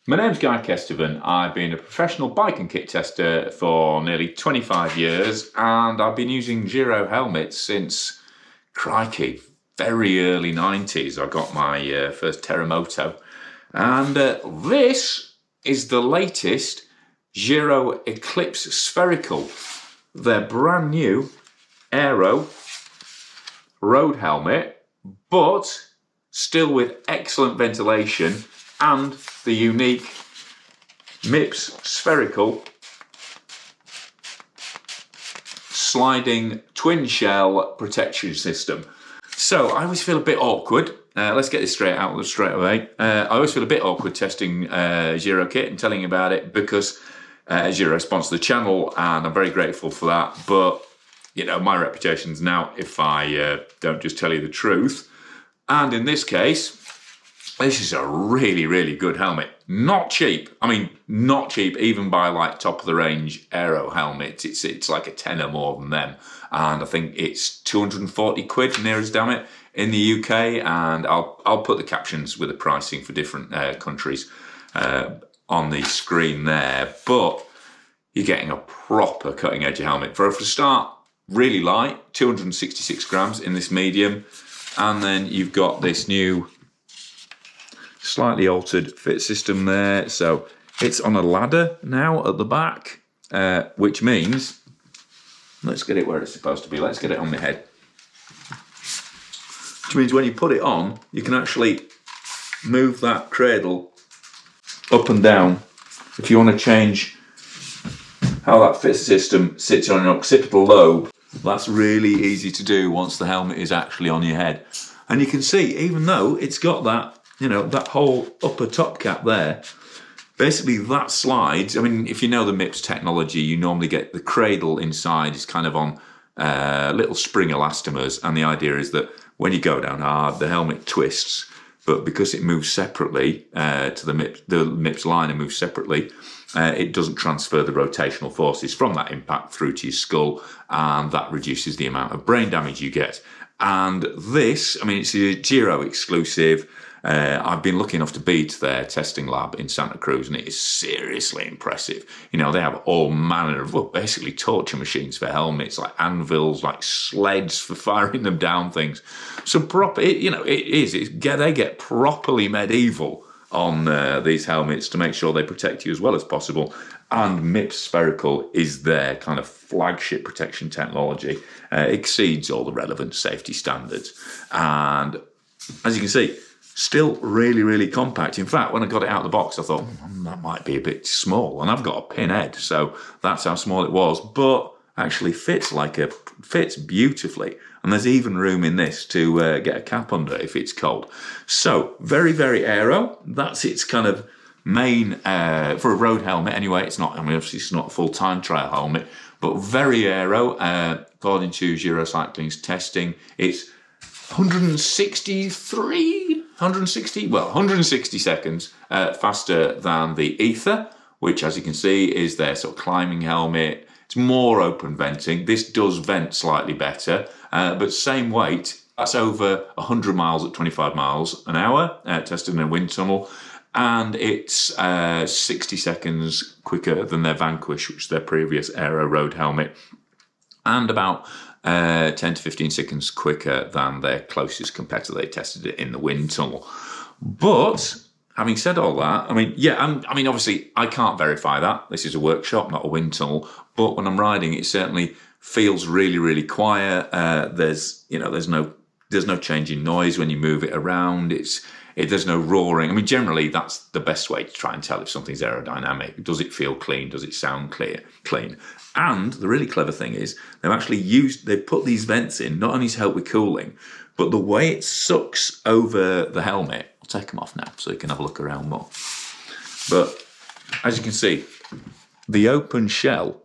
My name's Guy Kestevan. I've been a professional bike and kit tester for nearly 25 years, and I've been using Giro helmets since, crikey, very early 90s. I got my first Terramoto, and this is the latest Giro Eclipse Spherical. They're brand new aero road helmet, but still with excellent ventilation and the unique MIPS spherical sliding twin shell protection system. So I always feel a bit awkward. Let's get this straight away. I always feel a bit awkward testing Giro kit and telling you about it because Giro sponsors the channel, and I'm very grateful for that. But you know, my reputation's now if I don't just tell you the truth. And in this case, this is a really, really good helmet. Not cheap. I mean, not cheap even by like top of the range aero helmets. It's like a tenner more than them. And I think it's 240 quid near as damn it in the UK. And I'll put the captions with the pricing for different countries on the screen there. But you're getting a proper cutting edge helmet. For a start, really light, 266 grams in this medium. And then you've got this new slightly altered fit system there. So it's on a ladder now at the back, which means, let's get it where it's supposed to be. Let's get it on my head. Which means when you put it on, you can actually move that cradle up and down. If you want to change how that fit system sits on an occipital lobe, that's really easy to do once the helmet is actually on your head. And you can see, even though it's got that, you know, that whole upper top cap there, basically that slides. I mean, if you know the MIPS technology, you normally get the cradle inside is kind of on little spring elastomers. And the idea is that when you go down hard, the helmet twists. But because it moves separately to the MIPS liner moves separately, it doesn't transfer the rotational forces from that impact through to your skull, and that reduces the amount of brain damage you get. And this, I mean, it's a Giro exclusive. I've been lucky enough to be to their testing lab in Santa Cruz, and it is seriously impressive. You know, they have all manner of, well, basically torture machines for helmets, like anvils, like sleds for firing them down things. So they get properly medieval on these helmets to make sure they protect you as well as possible. And MIPS Spherical is their kind of flagship protection technology. Exceeds all the relevant safety standards. And as you can see, still really, really compact. In fact, when I got it out of the box, I thought, that might be a bit small. And I've got a pinhead, so that's how small it was. But actually fits beautifully. And there's even room in this to get a cap under if it's cold. So very, very aero. That's its kind of main, for a road helmet anyway. It's not, I mean, obviously it's not a full-time trial helmet, but very aero. According to Giro Cycling's testing, it's 160 seconds faster than the Ether, which, as you can see, is their sort of climbing helmet. It's more open venting. This does vent slightly better, but same weight. That's over 100 miles at 25 miles an hour, tested in a wind tunnel. And it's 60 seconds quicker than their Vanquish, which is their previous aero road helmet. And about 10 to 15 seconds quicker than their closest competitor. They tested it in the wind tunnel. But having said all that, I mean, obviously I can't verify that. This is a workshop, not a wind tunnel. But when I'm riding, it certainly feels really, really quiet. There's no change in noise when you move it around. There's no roaring. I mean, generally, that's the best way to try and tell if something's aerodynamic. Does it feel clean? Does it sound clean? And the really clever thing is they've put these vents in, not only to help with cooling, but the way it sucks over the helmet. I'll take them off now so you can have a look around more. But as you can see, the open shell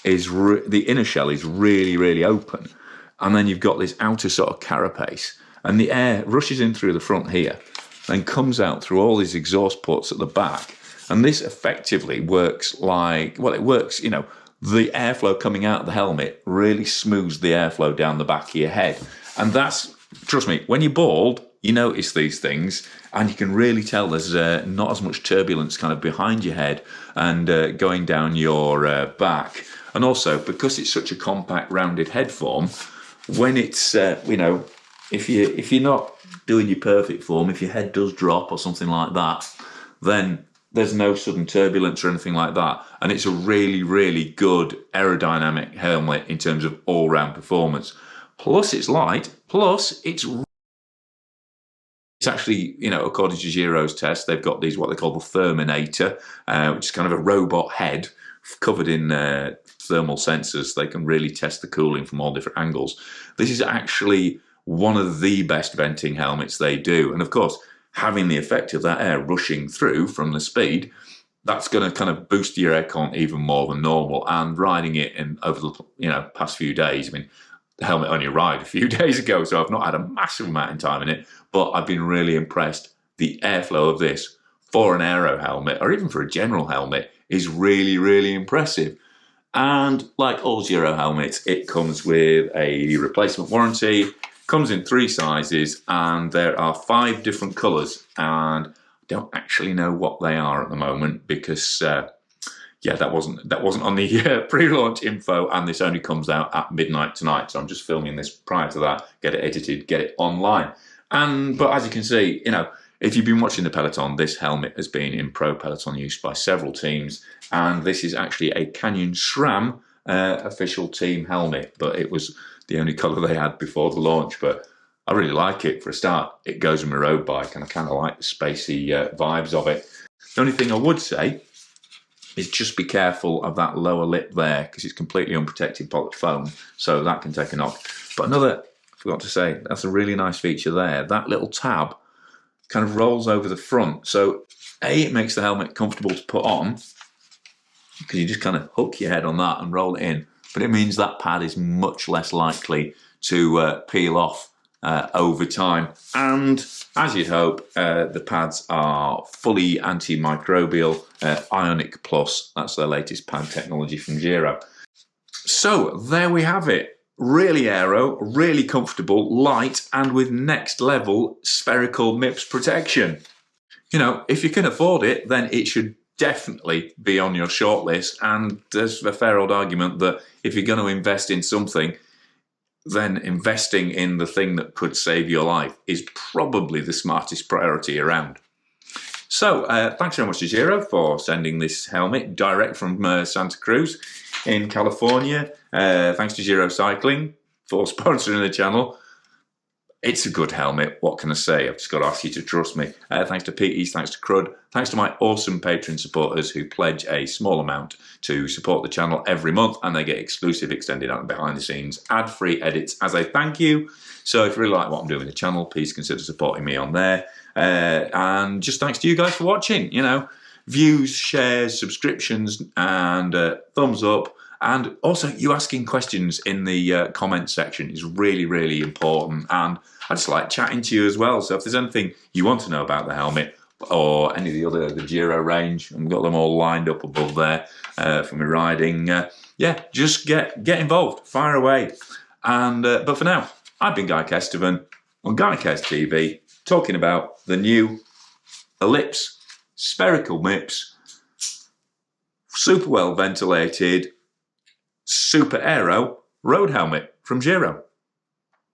the inner shell is really, really open. And then you've got this outer sort of carapace, and the air rushes in through the front here, then comes out through all these exhaust ports at the back. And this effectively works the airflow coming out of the helmet really smooths the airflow down the back of your head. And that's, trust me, when you're bald, you notice these things, and you can really tell there's not as much turbulence kind of behind your head and going down your back. And also, because it's such a compact, rounded head form, when it's, you know, if you're not doing your perfect form, if your head does drop or something like that, then there's no sudden turbulence or anything like that. And it's a really, really good aerodynamic helmet in terms of all-round performance. Plus, it's light. Plus, it's actually, you know, according to Giro's test, they've got these, what they call the Therminator, which is kind of a robot head covered in thermal sensors. They can really test the cooling from all different angles. This is actually one of the best venting helmets they do. And of course, having the effect of that air rushing through from the speed, that's going to kind of boost your air con even more than normal. And riding it in over the past few days, I mean, the helmet only arrived a few days ago, so I've not had a massive amount of time in it, but I've been really impressed. The airflow of this for an aero helmet, or even for a general helmet, is really, really impressive. And like all Giro helmets, it comes with a replacement warranty, comes in 3 sizes, and there are 5 different colours, and I don't actually know what they are at the moment because yeah, that wasn't on the pre-launch info, and this only comes out at midnight tonight. So I'm just filming this prior to that, get it edited, get it online. But as you can see, you know, if you've been watching the peloton, this helmet has been in pro peloton use by several teams, and this is actually a Canyon SRAM official team helmet, but it was the only colour they had before the launch. But I really like it. For a start, it goes with my road bike, and I kind of like the spacey vibes of it. The only thing I would say is just be careful of that lower lip there, because it's completely unprotected by the foam, so that can take a knock. But another, I forgot to say, that's a really nice feature there. That little tab kind of rolls over the front, so A, it makes the helmet comfortable to put on, because you just kind of hook your head on that and roll it in, but it means that pad is much less likely to peel off over time. And as you'd hope, the pads are fully antimicrobial, Ionic Plus. That's their latest pad technology from Giro. So there we have it. Really aero, really comfortable, light, and with next level spherical MIPS protection. You know, if you can afford it, then it should definitely be on your shortlist. And there's a fair old argument that if you're going to invest in something, then investing in the thing that could save your life is probably the smartest priority around. So thanks very much to Giro for sending this helmet direct from Santa Cruz in California. Thanks to Giro Cycling for sponsoring the channel. It's a good helmet, what can I say? I've just got to ask you to trust me. Thanks to Pete East, thanks to Crud, thanks to my awesome Patreon supporters who pledge a small amount to support the channel every month, and they get exclusive, extended out and behind the scenes, ad-free edits as a thank you. So if you really like what I'm doing with the channel, please consider supporting me on there. And just thanks to you guys for watching. You know, views, shares, subscriptions, and thumbs up. And also, you asking questions in the comment section is really, really important. And I just like chatting to you as well. So if there's anything you want to know about the helmet or any of the Giro range, I've got them all lined up above there for me riding. Yeah, just get involved, fire away. And but for now, I've been Guy Kestevan on Guy Kest TV, talking about the new Eclipse Spherical MIPS, super well ventilated, super aero road helmet from Giro.